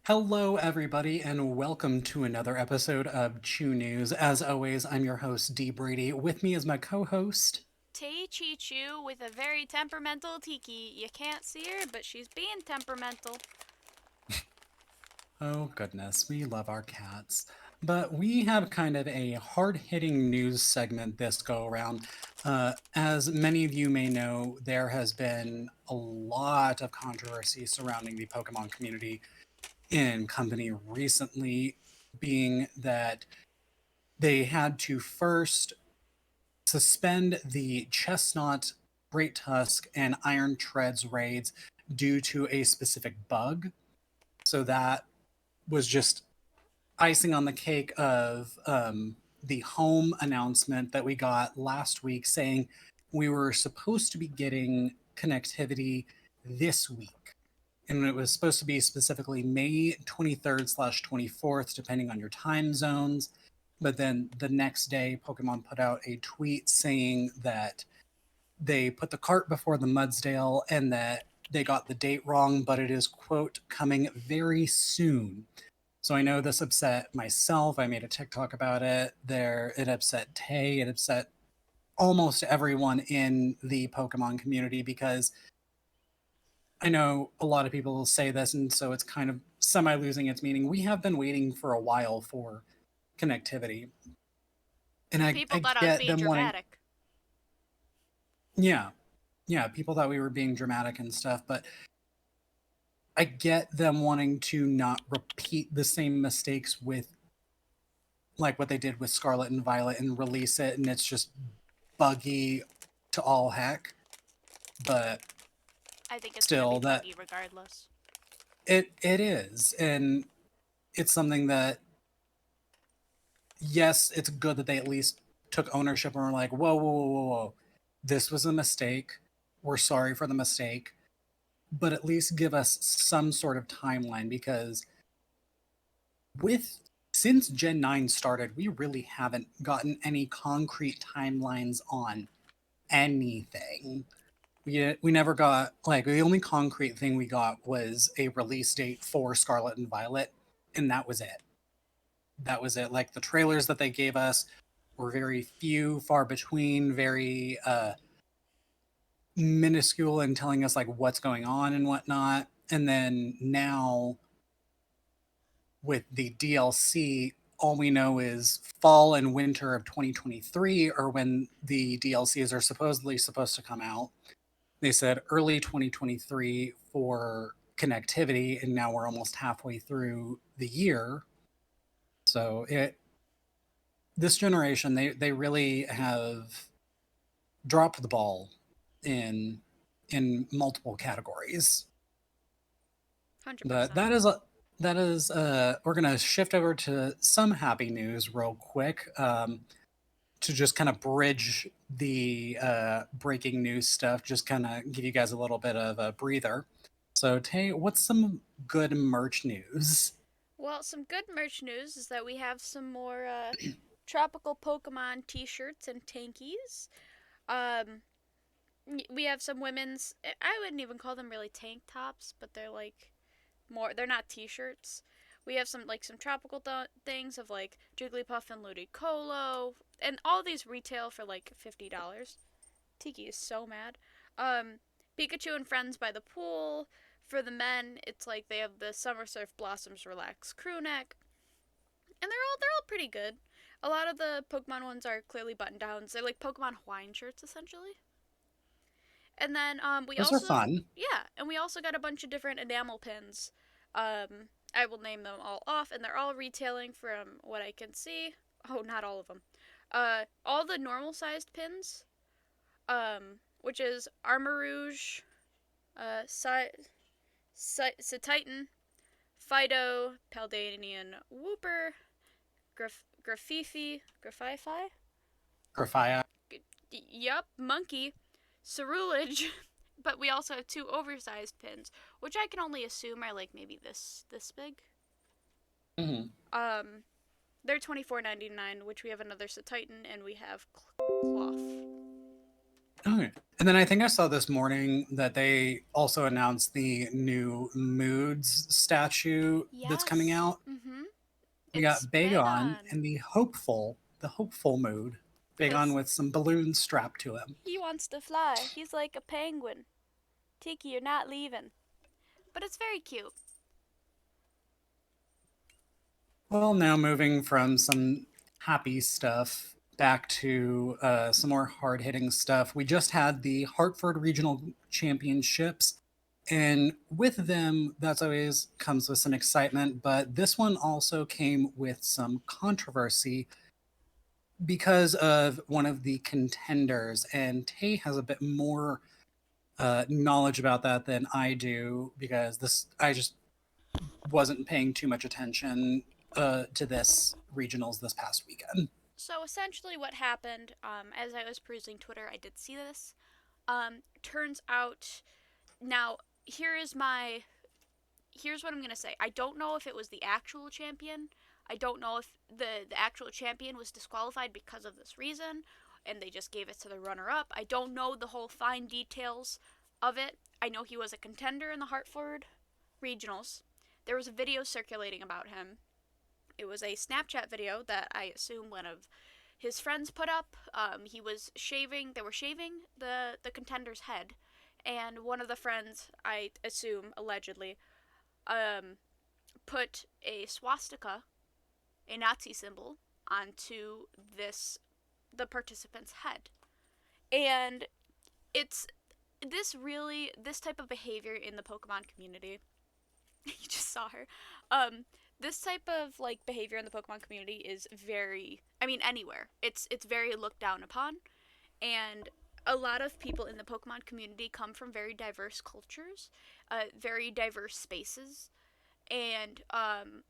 Hello, everybody, and welcome to another episode of Chew News. As always, I'm your host, Dee Brady. With me is my co host. Tei Chi Chu with a very temperamental Tiki. You can't see her, but she's being temperamental. Oh, goodness, we love our cats. But we have kind of a hard hitting news segment this go around. As many of you may know, there has been a lot of controversy surrounding the Pokemon community in company recently, being that they had to first suspend the Chestnut, Great Tusk, and Iron Treads raids due to a specific bug. So that was just icing on the cake of the home announcement that we got last week saying we were supposed to be getting connectivity this week. And it was supposed to be specifically May 23rd/24th, depending on your time zones. But then the next day, Pokemon put out a tweet saying that they put the cart before the Mudsdale and that they got the date wrong, but it is, quote, coming very soon. So I know this upset myself. I made a TikTok about it. It upset Tay. It upset almost everyone in the Pokemon community because I know a lot of people will say this, and so it's kind of semi losing its meaning. We have been waiting for a while for connectivity. And People I thought I was get being them wanting, dramatic. yeah, yeah, people thought we were being dramatic and stuff, but I get them wanting to not repeat the same mistakes with like what they did with Scarlet and Violet and release it, and it's just buggy to all heck. But I think it's gonna be still, that buggy regardless. it is, and it's something that yes, it's good that they at least took ownership and were like, whoa, whoa, whoa, whoa, whoa. This was a mistake. We're sorry for the mistake. But at least give us some sort of timeline because with since Gen 9 started, we really haven't gotten any concrete timelines on anything. We never got like the only concrete thing we got was a release date for Scarlet and Violet, and that was it. That was it. Like the trailers that they gave us were very few, far between, very minuscule in telling us like what's going on and whatnot. And then now with the DLC, all we know is fall and winter of 2023 are when the DLCs are supposedly supposed to come out. They said early 2023 for connectivity, and now we're almost halfway through the year. So it this generation they really have dropped the ball in multiple categories. But 100%. that is we're gonna shift over to some happy news real quick to just kind of bridge the breaking news stuff, just kind of give you guys a little bit of a breather. So Tay, what's some good merch news? Well, some good merch news is that we have some more tropical Pokemon t-shirts and tankies. Um, we have some women's. I wouldn't even call them really tank tops, but they're like more. They're not t-shirts. We have some tropical things of like Jigglypuff and Ludicolo, and all these retail for like $50. Tiki is so mad. Um, Pikachu and Friends by the Pool. For the men, it's like they have the Summer Surf Blossoms Relax crew neck, and they're all pretty good. A lot of the Pokemon ones are clearly button downs. They're like Pokemon Hawaiian shirts essentially. And then we Those are also fun. yeah, and we also got a bunch of different enamel pins. I will name them all off, and they're all retailing from what I can see. Oh, not all of them. All the normal sized pins, which is Armor Rouge, Titan, Fido, Paldanian Wooper, Grafia. Yup, Monkey, Cerulege, but we also have two oversized pins, which I can only assume are like maybe this big. Mhm. Um, they're $24.99, which we have another Titan and we have cloth. Okay. And then I think I saw this morning that they also announced the new Moods statue that's coming Yes. out. Mm-hmm. We It's got big Bagon on. and the hopeful mood. Bagon Because with some balloons strapped to him. he wants to fly. He's like a penguin. Tiki, you're not leaving. But it's very cute. Well, now moving from some happy stuff back to some more hard hitting stuff. We just had the Hartford Regional Championships, and with them, that's always comes with some excitement. But this one also came with some controversy because of one of the contenders, and Tay has a bit more knowledge about that than I do because this I just wasn't paying too much attention to this regionals this past weekend. So essentially, what happened, as I was perusing Twitter, I did see this. Turns out, now here is my here's what I'm gonna say. I don't know if it was the actual champion. I don't know if the actual champion was disqualified because of this reason, and they just gave it to the runner up. I don't know the whole fine details of it. I know he was a contender in the Hartford regionals. There was a video circulating about him. It was a Snapchat video that I assume one of his friends put up. He was shaving. They were shaving the contender's head, and one of the friends, I assume allegedly, um, put a swastika, a Nazi symbol, onto the participant's head, and it's this type of behavior in the Pokemon community. You just saw her. This type of like behavior in the Pokemon community is very, I mean, anywhere. It's very looked down upon, and a lot of people in the Pokemon community come from very diverse cultures, very diverse spaces, and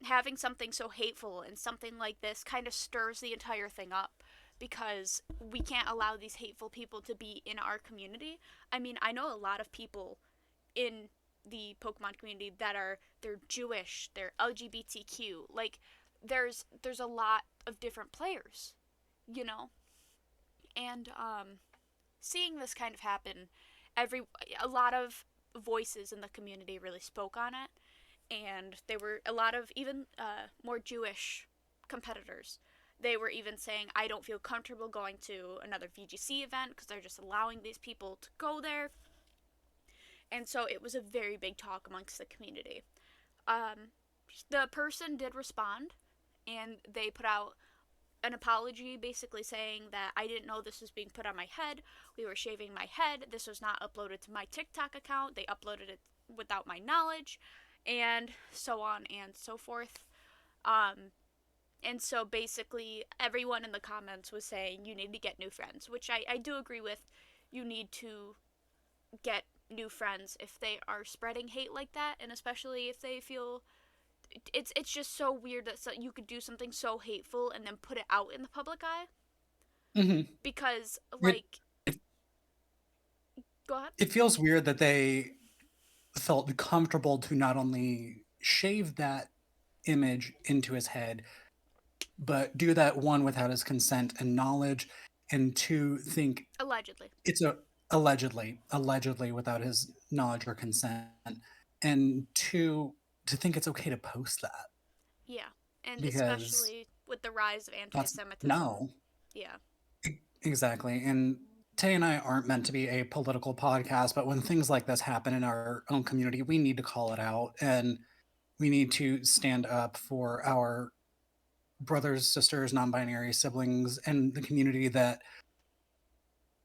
having something so hateful and something like this kind of stirs the entire thing up because we can't allow these hateful people to be in our community. I mean, I know a lot of people in the Pokemon community that they're Jewish, they're LGBTQ. Like there's a lot of different players, you know. And seeing this kind of happen, every a lot of voices in the community really spoke on it, and there were a lot of even more Jewish competitors. They were even saying, I don't feel comfortable going to another VGC event because they're just allowing these people to go there. And so it was a very big talk amongst the community. Um, the person did respond, and they put out an apology basically saying that I didn't know this was being put on my head. We were shaving my head. This was not uploaded to my TikTok account. They uploaded it without my knowledge, and so on and so forth. Um, and so basically, everyone in the comments was saying you need to get new friends, which I do agree with. You need to get new friends if they are spreading hate like that, and especially if they feel it's just so weird that you could do something so hateful and then put it out in the public eye Mm-hmm. because It, like go ahead. it feels weird that they felt comfortable to not only shave that image into his head, but do that one without his consent and knowledge, and two think Allegedly. it's a allegedly without his knowledge or consent, and two to think it's okay to post that Yeah, and because especially with the rise of that's anti-Semitism. no. Yeah. Exactly. And Tay and I aren't meant to be a political podcast, but when things like this happen in our own community, we need to call it out and we need to stand up for our brothers, sisters, non binary siblings, and the community that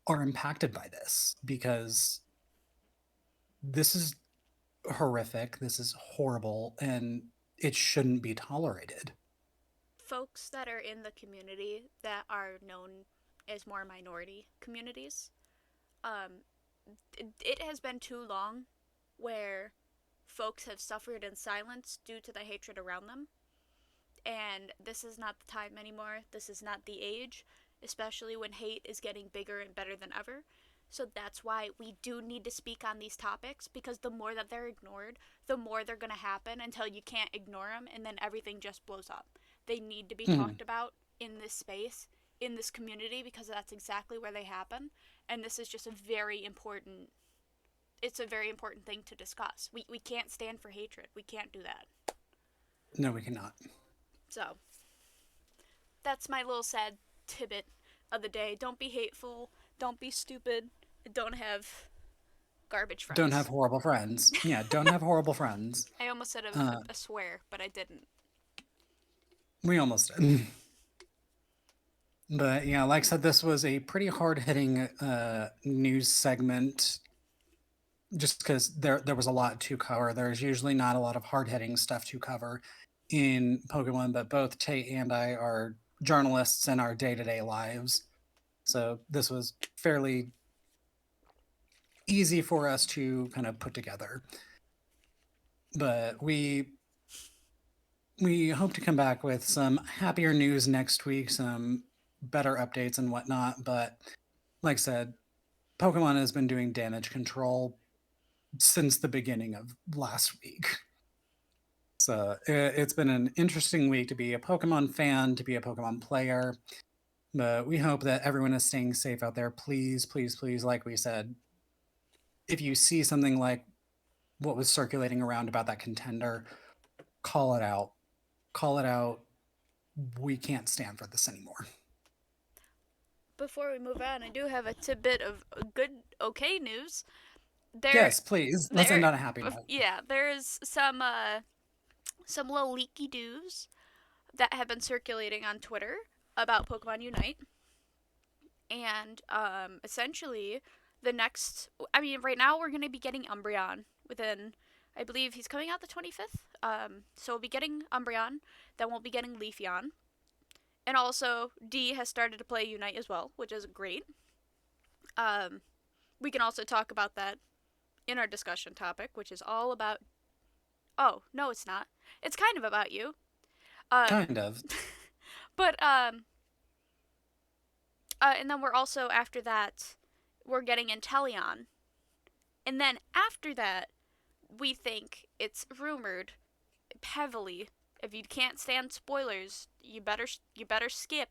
are impacted by this because this is horrific. This is horrible and it shouldn't be tolerated. Folks that are in the community that are known as more minority communities, um, it has been too long where folks have suffered in silence due to the hatred around them. And this is not the time anymore. This is not the age, especially when hate is getting bigger and better than ever. So that's why we do need to speak on these topics because the more that they're ignored, the more they're going to happen until you can't ignore them and then everything just blows up. They need to be Hmm. talked about in this space, in this community, because that's exactly where they happen. and this is just a very important. It's a very important thing to discuss. We can't stand for hatred. We can't do that. No, we cannot. So that's my little sad tidbit of the day. Don't be hateful. Don't be stupid. Don't have garbage Don't have friends. horrible friends. Yeah, don't have horrible friends. I almost said Uh, a swear, but I didn't. we almost did. But yeah, like I said, this was a pretty hard hitting news segment just because there was a lot to cover. There's usually not a lot of hard hitting stuff to cover in Pokemon, but both Tate and I are journalists in our day to day lives. So this was fairly easy for us to kind of put together. But we hope to come back with some happier news next week, some better updates and whatnot. But like I said, Pokemon has been doing damage control since the beginning of last week. So it's been an interesting week to be a Pokemon fan, to be a Pokemon player. But we hope that everyone is staying safe out there. Please, please, please, like we said, if you see something like what was circulating around about that contender, call it out. Call it out. We can't stand for this anymore. Before we move on, I do have a tidbit of good, okay news. There, Yes, please. Let's end there, on a happy note. yeah, there's some little leaky news that have been circulating on Twitter about Pokemon Unite, and essentially the next. I mean, right now we're gonna be getting Umbreon within. I believe he's coming out the 25th. So we'll be getting Umbreon, then we'll be getting Leafeon, and also D has started to play Unite as well, which is great. Um, we can also talk about that in our discussion topic, which is all about. Oh no, it's not. It's kind of about you. Um, Kind of. but and then we're also after that, we're getting Inteleon, and then after that, we think it's rumored heavily. If you can't stand spoilers, you better skip.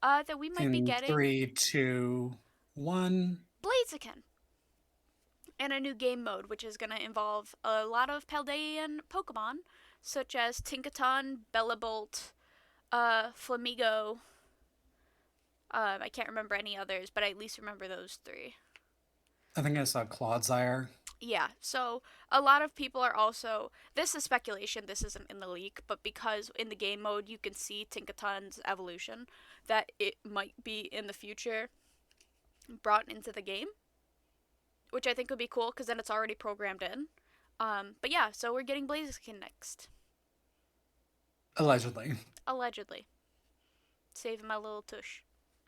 That we might be In getting 3, 2, 1. Blaziken and a new game mode, which is going to involve a lot of Paldean Pokemon, such as Tinkaton, Bellabolt, Flamigo. I can't remember any others, but I at least remember those three. I think I saw Clodsire. Yeah, so a lot of people are also. This is speculation, this isn't in the leak, but because in the game mode you can see Tinkaton's evolution, that it might be in the future brought into the game, which I think would be cool because then it's already programmed in. But yeah, so we're getting Blaziken next. Allegedly. Allegedly. Saving my little tush.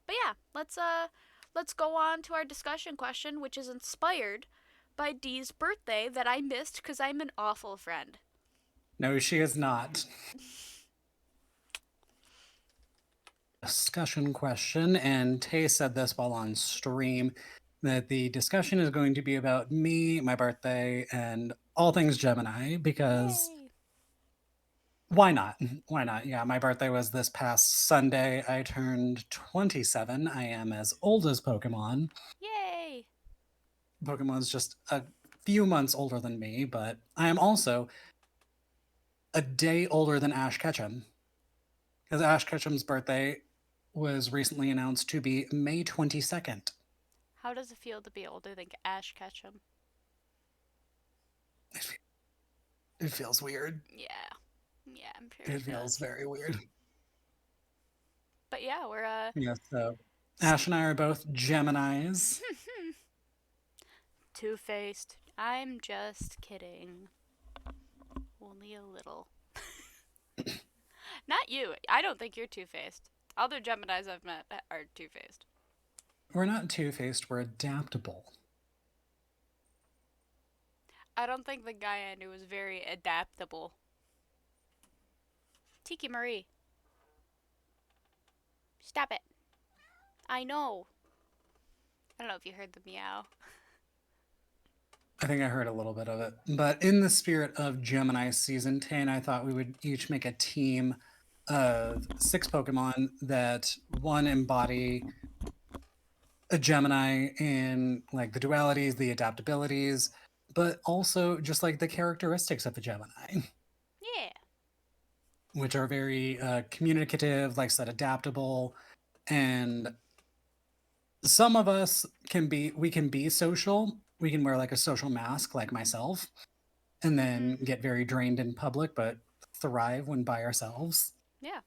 But yeah, let's go on to our discussion question, which is inspired by Dee's birthday that I missed because I'm an awful friend. No, she is not. Discussion question, and Tay said this while on stream that the discussion is going to be about me, my birthday, and all things Gemini because Yay! why not? Why not? Yeah, my birthday was this past Sunday. I turned 27. I am as old as Pokemon. Yay! Pokemon is just a few months older than me, but I am also a day older than Ash Ketchum. Because Ash Ketchum's birthday was recently announced to be May 22nd. How does it feel to be older than Ash Ketchum? It feels weird. Yeah. Yeah, I'm sure It feels does. very weird. But yeah, we're Yeah, so Ash and I are both Geminis. two-faced. I'm just kidding. Only a little. Not you. I don't think you're two-faced. Other Geminis I've met are two-faced. We're not two-faced, we're adaptable. I don't think the guy I knew was very adaptable. Tiki Marie. Stop it. I know. I don't know if you heard the meow. I think I heard a little bit of it. But in the spirit of Gemini Season 10, I thought we would each make a team of 6 Pokemon that one embody a Gemini in like the dualities, the adaptabilities, but also just like the characteristics of a Gemini, Yeah. which are very communicative, like I said, adaptable. And some of us we can be social. We can wear like a social mask, like myself, and then Mhm. get very drained in public, but thrive when by ourselves. Yeah.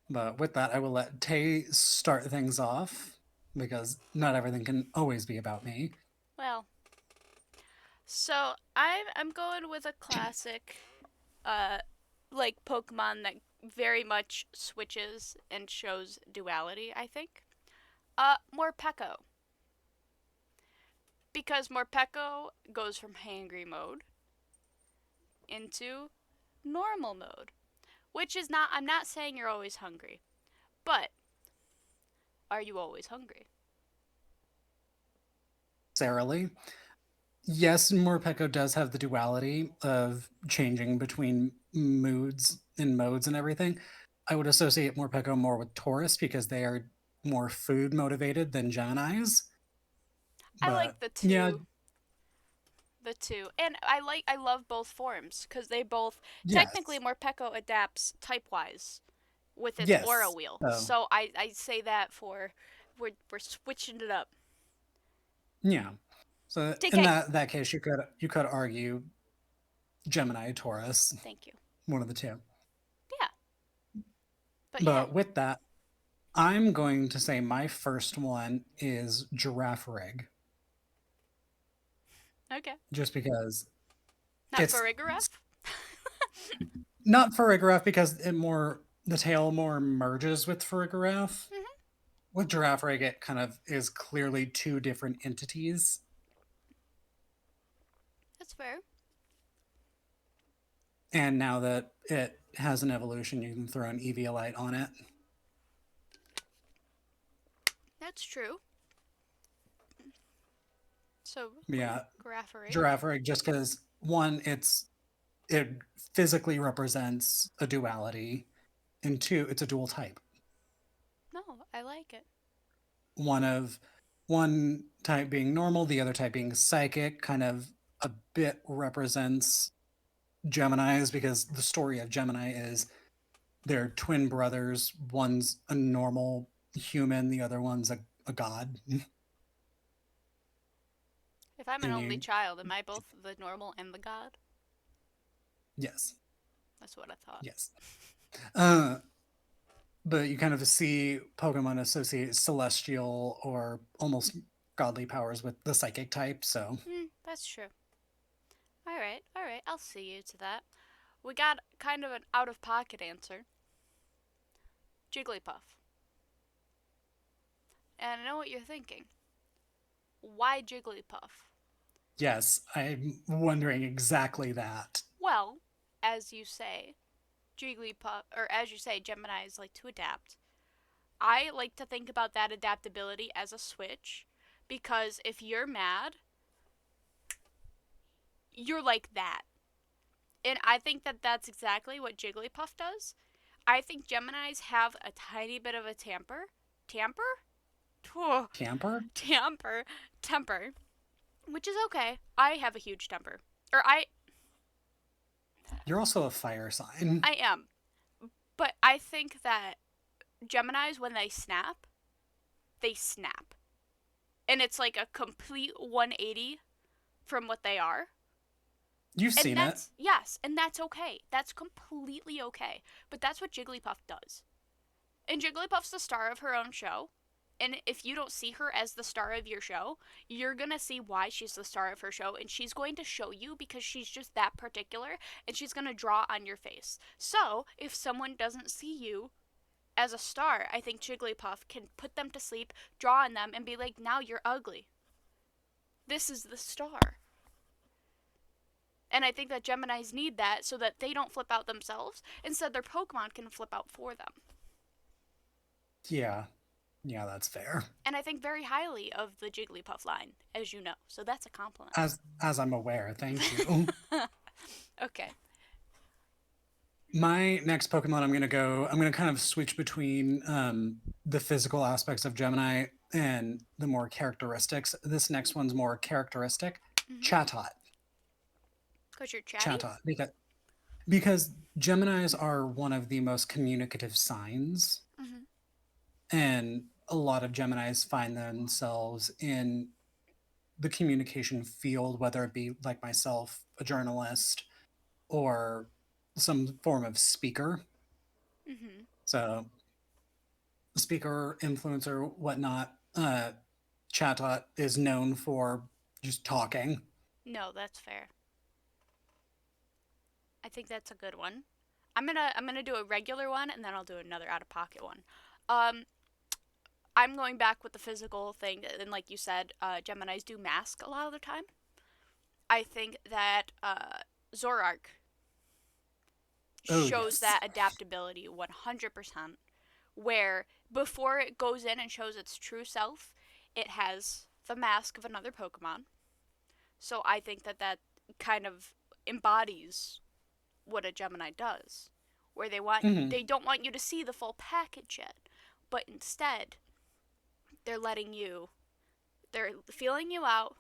But with that, I will let Tay start things off because not everything can always be about me. Well, so I'm going with a classic, uh, like Pokemon that very much switches and shows duality. I think. Morpeko, because Morpeko goes from hangry mode into normal mode, which is not. I'm not saying you're always hungry, but are you always hungry? Necessarily. Yes, Morpeko does have the duality of changing between moods and modes and everything. I would associate Morpeko more with Taurus because they are more food motivated than Geminis. I like But the yeah, two, and I love both forms because they both technically yes, Morpeko adapts type wise with its aura yes. wheel. So So I say that for we're switching it up. yeah. So in TK. that case, you could argue Gemini, Taurus, Thank you. one of the two. Yeah, but yeah. But with that, I'm going to say my first one is Giraffe Rig, Okay. just because Not it's for Farigiraf? not Farigiraf because it more the tail more merges with Farigiraf. Mm-hmm. With Giraffe Rig, it kind of is clearly two different entities. That's fair. And now that it has an evolution, you can throw an Eviolite on it. That's true. So, Yeah, Graffery. Giraffe Rig, just because one, it physically represents a duality, and two, it's a dual type. No, I like it. One of one type being normal, the other type being psychic, kind of a bit represents Gemini's because the story of Gemini is they're twin brothers. One's a normal human, the other one's a god. If I'm an And only you, child, am I both the normal and the god? yes, That's what I thought. yes. Uh, but you kind of see Pokemon associate celestial or almost godly powers with the psychic type. So, That's true. All right, I'll see you to that. We got kind of an out of pocket answer Jigglypuff. And I know what you're thinking. Why Jigglypuff? yes, I'm wondering exactly that. Well, as you say, Jigglypuff, or as you say, Geminis like to adapt. I like to think about that adaptability as a switch because if you're mad, you're like that. And I think that that's exactly what Jigglypuff does. I think Geminis have a tiny bit of a tamper, Camper? tamper, temper, which is okay. I have a huge temper, or You're also a fire sign. I am, but I think that Geminis when they snap, and it's like a complete 180 from what they are. You've And seen it. that's, yes, and that's okay. That's completely okay. But that's what Jigglypuff does. And Jigglypuff's the star of her own show. And if you don't see her as the star of your show, you're going to see why she's the star of her show. And she's going to show you because she's just that particular. And she's going to draw on your face. So if someone doesn't see you as a star, I think Jigglypuff can put them to sleep, draw on them, and be like, now you're ugly. This is the star. And I think that Geminis need that so that they don't flip out themselves. Instead, their Pokemon can flip out for them. Yeah. Yeah, that's fair. And I think very highly of the Jigglypuff line, as you know. So that's a compliment. As I'm aware, thank you. Okay. My next Pokemon, I'm gonna kind of switch between the physical aspects of Gemini and the more characteristics. This next one's more characteristic. Mm-hmm. Chatot. Because you're chatty? Chatot. Because Geminis are one of the most communicative signs, Mm-hmm. and a lot of Geminis find themselves in the communication field, whether it be like myself, a journalist, or some form of speaker. Mm-hmm. So, speaker, influencer, whatnot. Chatot is known for just talking. No, that's fair. I think that's a good one. I'm gonna do a regular one and then I'll do another out of pocket one. Um, I'm going back with the physical thing, and like you said, Gemini's do mask a lot of the time. I think that Zorark Oh, shows yes. that adaptability 100%. Where before it goes in and shows its true self, it has the mask of another Pokemon. So I think that that kind of embodies what a Gemini does, where Hmm. they don't want you to see the full package yet, but instead they're letting you they're feeling you out,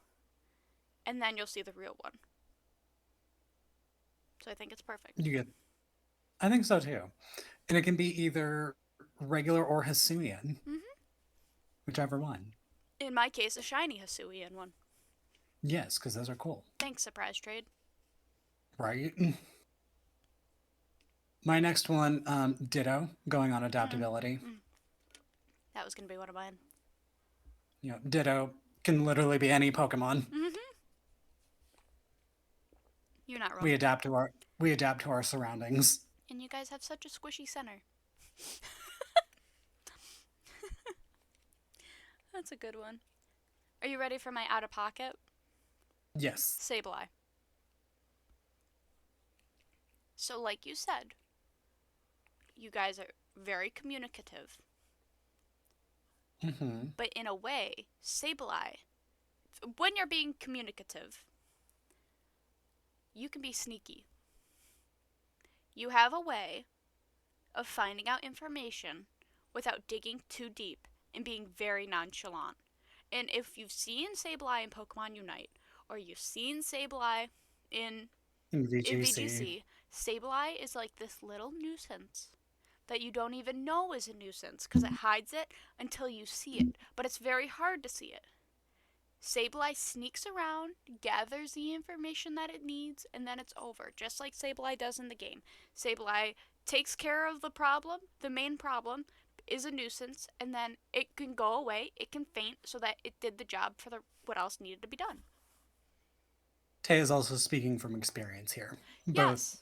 and then you'll see the real one. So I think it's perfect. You get, I think so too. And it can be either regular or Hisuian, Hmm. whichever one. In my case, a shiny Hisuian one. Yes, because those are cool, Thanks, surprise trade. right? My next one, Ditto, going on Mm, adaptability. mm. That was gonna be one of mine. Ditto can literally be any Pokemon. Hmm. You're not wrong. We adapt to our we adapt to our surroundings. And you guys have such a squishy center. That's a good one. Are you ready for my out of pocket? Yes. Sableye. So, like you said, you guys are very communicative. Hmm. But in a way, Sableye, when you're being communicative, you can be sneaky. You have a way of finding out information without digging too deep and being very nonchalant. And if you've seen Sableye in Pokemon Unite, or you've seen Sableye in In in VGC. VGC, Sableye is like this little nuisance that you don't even know is a nuisance because it hides it until you see it. But it's very hard to see it. Sableye sneaks around, gathers the information that it needs, and then it's over, just like Sableye does in the game. Sableye takes care of the problem, the main problem is a nuisance, and then it can go away, it can faint so that it did the job for the what else needed to be done. Tay is also speaking from experience here, both Yes.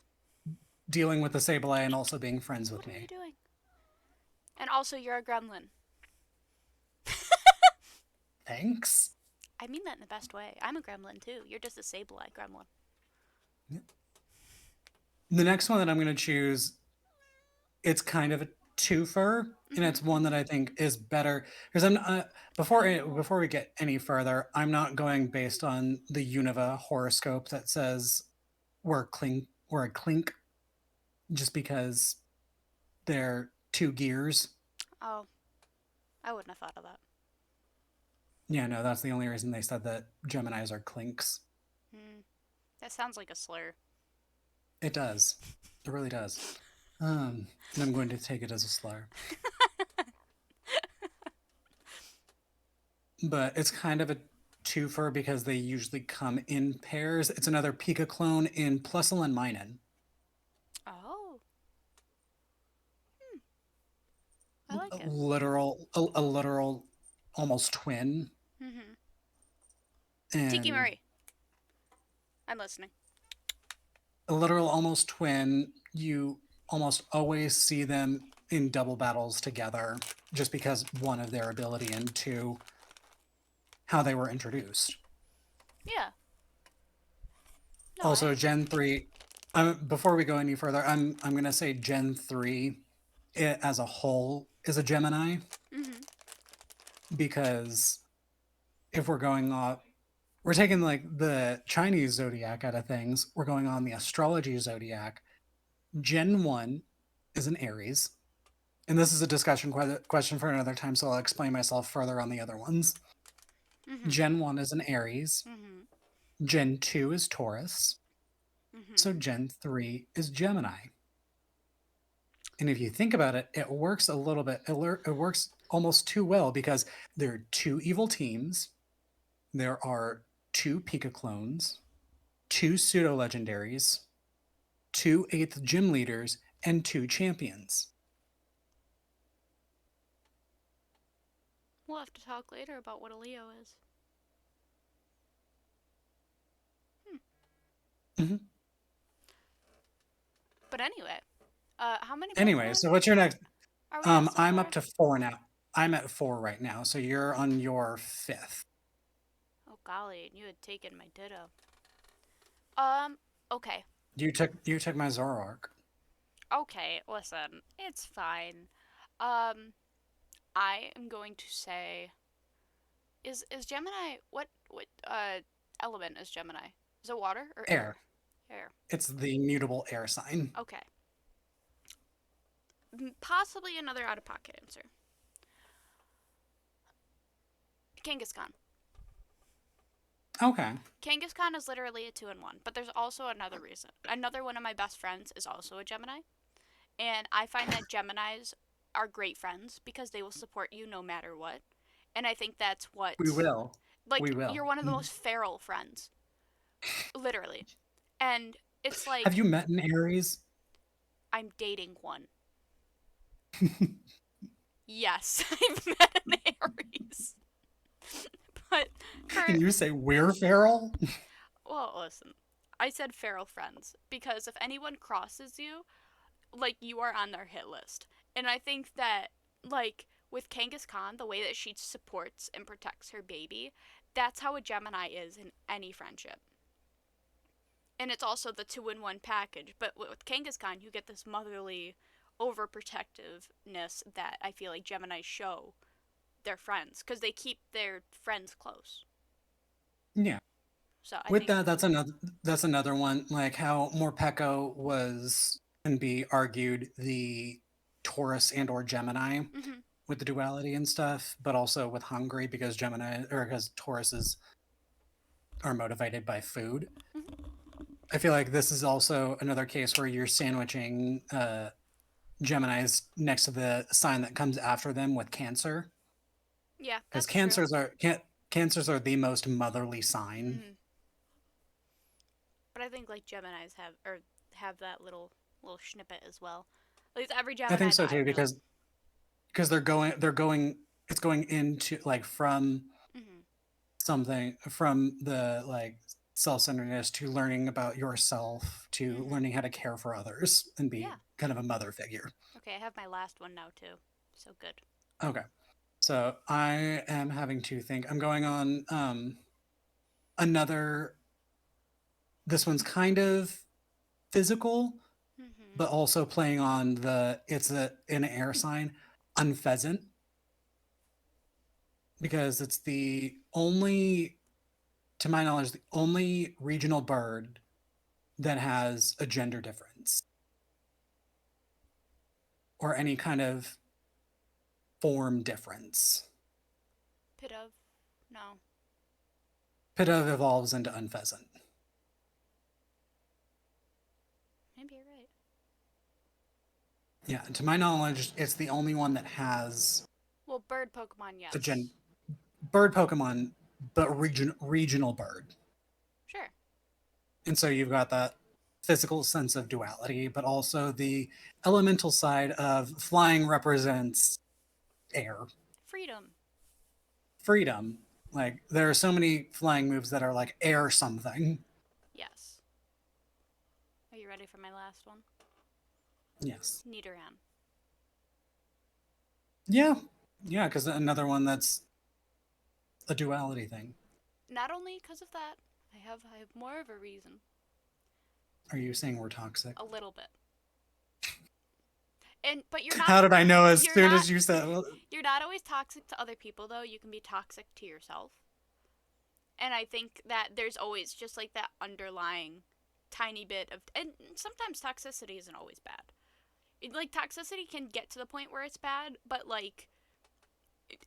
dealing with the Sableye and also being friends with What are you me. doing? And also, you're a gremlin. Thanks. I mean that in the best way. I'm a gremlin too. You're just a Sableye gremlin. The next one that I'm going to choose, it's kind of a twofer, and Mm-hmm. it's one that I think is better because Oh. before we get any further, I'm not going based on the Unova horoscope that says we're a clink just because they're two gears. Oh, I wouldn't have thought of that. Yeah, no, that's the only reason they said that Geminis are clinks. Hmm. That sounds like a slur. It does. It really does. And I'm going to take it as a slur. But it's kind of a twofer because they usually come in pairs. It's another Pika clone in Plusle and Minun. Oh. I like it. A literal, almost twin, Mm-hmm. Tiki and Marie. I'm listening. a literal almost twin. You almost always see them in double battles together, just because one of their ability and two how they were introduced. Yeah. No, Also, Gen 3, before we go any further, I'm gonna say Gen 3 as a whole is a Gemini Mm-hmm. because if we're going off, we're taking like the Chinese zodiac out of things, we're going on the astrology zodiac. Gen 1 is an Aries. And this is a discussion question for another time, so I'll explain myself further on the other ones. Mhm. Gen 1 is an Aries. Mhm. Gen 2 is Taurus. So Mhm. Gen 3 is Gemini. And if you think about it, it works a little bit, it works almost too well because there are two evil teams, there are two Pika clones, two pseudo legendaries, two eighth gym leaders, and two champions. We'll have to talk later about what a Leo is. Hmm. Mhm. But anyway, how many Anyway, Pokemon so what's your next? are we at so I'm up far? to 4 now. I'm at 4 right now, so you're on your fifth. Oh golly, you had taken my Ditto. Um. Okay. You took my Zoroark. Okay. Listen, it's fine. Um. I am going to say, is Gemini what element is Gemini? Is it water or air? Air. Air. It's the mutable air sign. Okay. Possibly another out of pocket answer. Kangaskhan. Okay. Kangaskhan is literally a 2-in-1, but there's also another reason. Another one of my best friends is also a Gemini, and I find that Geminis are great friends because they will support you no matter what. And I think that's We what, will. We like, will. you're one of the most feral friends, literally. And it's Have like, you met an Aries? I'm dating one. Yes, I've met an Aries. But for, And you say we're feral? well, listen, I said feral friends because if anyone crosses you, like, you are on their hit list. And I think that, like, with Kangaskhan, the way that she supports and protects her baby, that's how a Gemini is in any friendship. And it's also the 2-in-1 package. But with Kangaskhan, you get this motherly overprotectiveness that I feel like Geminis show their friends because they keep their friends close. Yeah. So I With think, that, that's another one. Like how Morpeko was can be argued the Taurus and or Gemini mm-hmm, with the duality and stuff, but also with hungry because Gemini or because Tauruses are motivated by food. mm-hmm. I feel like this is also another case where you're sandwiching Geminis next to the sign that comes after them with Cancer, Yeah, because that's true. cancers are the most motherly sign. Mm-hmm. But I think like Geminis have that little snippet as well. At least every I Gemini think that so too I've known. because they're going it's going into like from Mm-hmm. something from the like self-centeredness to learning about yourself to Mm-hmm. learning how to care for others and be Yeah. kind of a mother figure. Okay, I have my last one now too. So good. Okay. So I am having to think. I'm going on another. This one's kind of physical, Mm-hmm. but also playing on it's an air sign, unpheasant, because it's the only, to my knowledge, the only regional bird that has a gender difference or any kind of form difference. Pit of? No. Pidove evolves into unpheasant. Maybe you're right. Yeah, to my knowledge, it's the only one that has Well, bird Pokemon, a yes. bird Pokemon, but regional bird. Sure. And so you've got that physical sense of duality, but also the elemental side of flying represents air, Freedom. freedom. Like there are so many flying moves that are like air something. Yes. Are you ready for my last one? Yes. Nidoran. Yeah. Yeah, because another one that's a duality thing. Not only because of that, I have more of a reason. Are you saying we're toxic? A little bit. And but you're not How did I know as you're soon not as you said, well, you're not always toxic to other people though. You can be toxic to yourself. And I think that there's always just like that underlying tiny bit of, and sometimes toxicity isn't always bad. Like toxicity can get to the point where it's bad, but like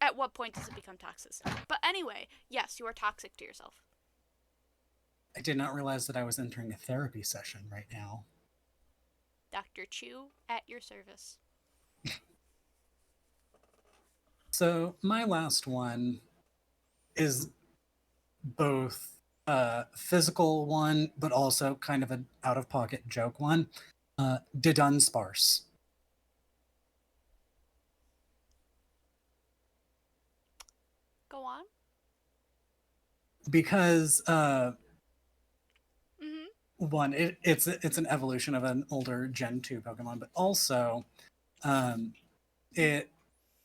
at what point does it become toxicity? But anyway, yes, you are toxic to yourself. I did not realize that I was entering a therapy session right now. Dr. Chu at your service. So my last one is both a physical one, but also kind of an out of pocket joke one. Didun sparse. Go on. Because Mm-hmm. one, it's an evolution of an older Gen 2 Pokemon, but also um, it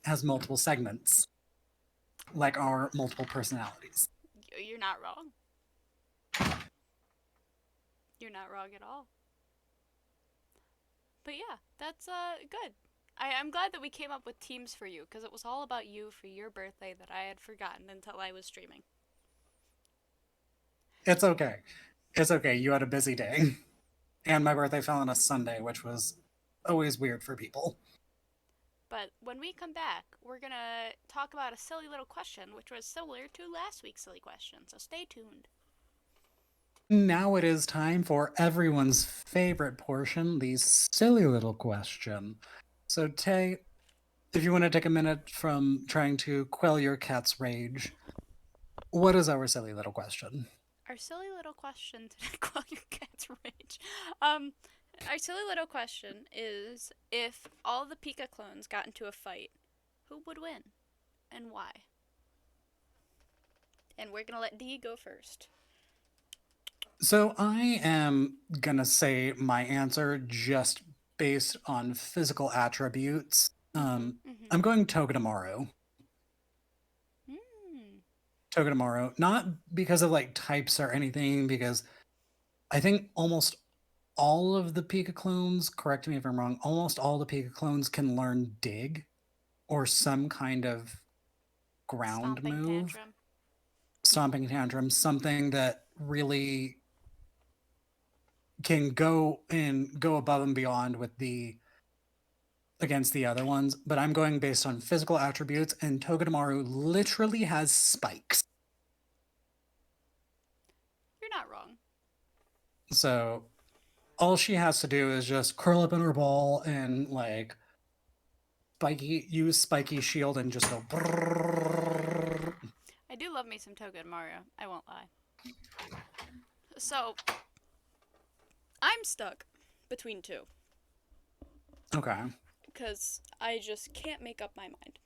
has multiple segments, like our multiple personalities. You're not wrong. You're not wrong at all. But yeah, that's good. I'm glad that we came up with teams for you because it was all about you for your birthday that I had forgotten until I was streaming. It's okay. It's okay. You had a busy day. And my birthday fell on a Sunday, which was always weird for people. But when we come back, we're gonna talk about a silly little question, which was similar to last week's silly question. So stay tuned. Now it is time for everyone's favorite portion, the silly little question. So, Tay, if you want to take a minute from trying to quell your cat's rage, what is our silly little question? Our silly little question to quell your cat's rage. Um, our silly little question is if all the Pika clones got into a fight, who would win and why? And we're gonna let Dee go first. So, I am going to say my answer just based on physical attributes. Mm-hmm. I'm going Togedemaru. Mm. Togedemaru, not because of like types or anything, because I think almost all of the Pika clones, correct me if I'm wrong, almost all the Pika clones can learn dig or some kind of ground Stomping move, tantrum. stomping tantrum, something that really can go above and beyond with the against the other ones. But I'm going based on physical attributes, and Togedemaru literally has spikes. You're not wrong. So all she has to do is just curl up in her ball and like use spiky shield and just go. Brrrr. I do love me some Togedemaru. I won't lie. So I'm stuck between two Okay. because I just can't make up my mind.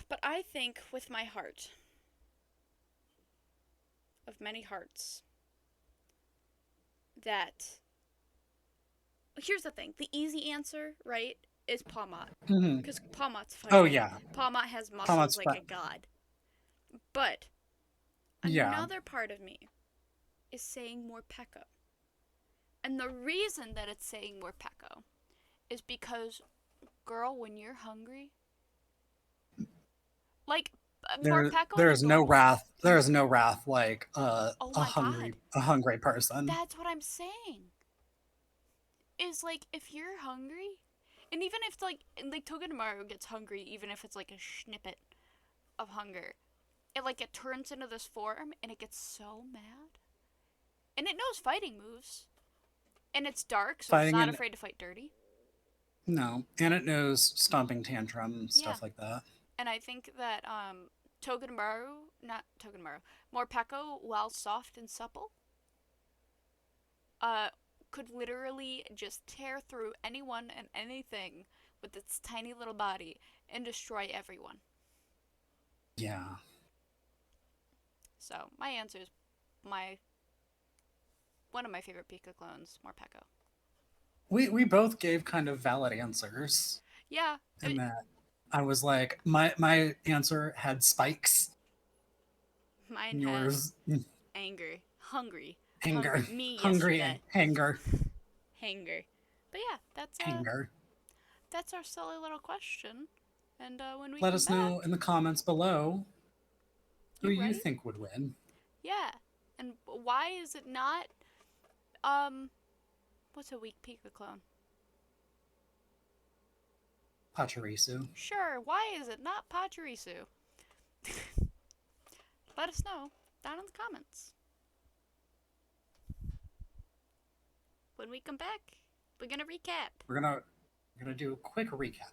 But I think with my heart of many hearts that here's the thing. The easy answer, right, is Pawmot. Mhm. Because Pawmot's Oh fighting. yeah, Pawmot has muscles Comet's like fun. a god. But Yeah, another part of me is saying Morpeko. And the reason that it's saying Morpeko is because, girl, when you're hungry, like Morpeko in there a is no normal. wrath. There is no wrath like Oh my god. a hungry person. That's what I'm saying. Is like if you're hungry, and even if like Togedemaru gets hungry, even if it's like a snippet of hunger, it turns into this form and it gets so mad. And it knows fighting moves. And it's dark, so it's Fighting not in afraid to fight dirty. no, and it knows stomping tantrum Yeah. stuff like that. And I think that Togedemaru, not Togedemaru, Morpeko, while soft and supple, uh, could literally just tear through anyone and anything with its tiny little body and destroy everyone. Yeah. So my answer is my one of my favorite Pika clones, Morpeko. We both gave kind of valid answers Yeah, in that I was like my answer had spikes. mine had Yours anger, hungry, anger, me hungry and yesterday, hanger, hanger. But yeah, hanger. that's our silly little question. And when we Let come us know back, in the comments below who you you ready? think would win. Yeah. And why is it not What's a weak Pika clone? Pachirisu. Sure, why is it not Pachirisu? Let us know down in the comments. When we come back, we're gonna recap. We're gonna do a quick recap.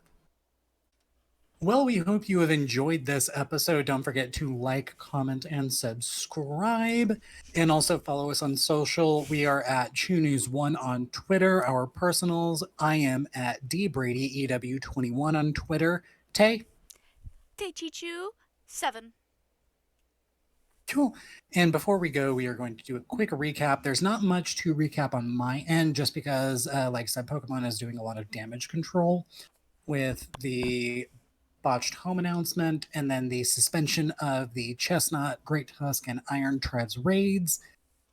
Well, we hope you have enjoyed this episode. Don't forget to like, comment, and subscribe. And also follow us on social. We are at Chew News 1 on Twitter, our personals. I am at DBradyEW21 on Twitter. Tay? Teichichu7. Cool. And before we go, we are going to do a quick recap. There's not much to recap on my end, just because, like I said, Pokemon is doing a lot of damage control with the botched home announcement and then the suspension of the Chestnut, Great Tusk, and Iron Treads raids.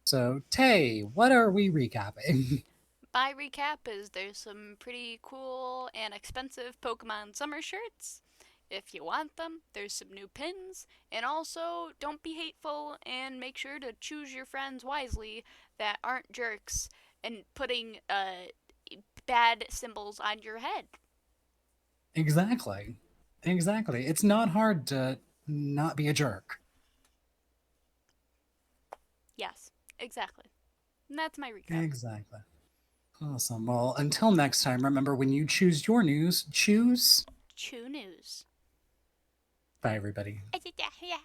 So, Tay, what are we recapping? My recap is there's some pretty cool and expensive Pokemon summer shirts. If you want them, there's some new pins. And also, don't be hateful and make sure to choose your friends wisely that aren't jerks and putting bad symbols on your head. Exactly. Exactly. It's not hard to not be a jerk. Yes, exactly. And that's my recap. Exactly. Awesome. Well, until next time, remember when you choose your news, choose. Chew News. Bye, everybody. Yeah.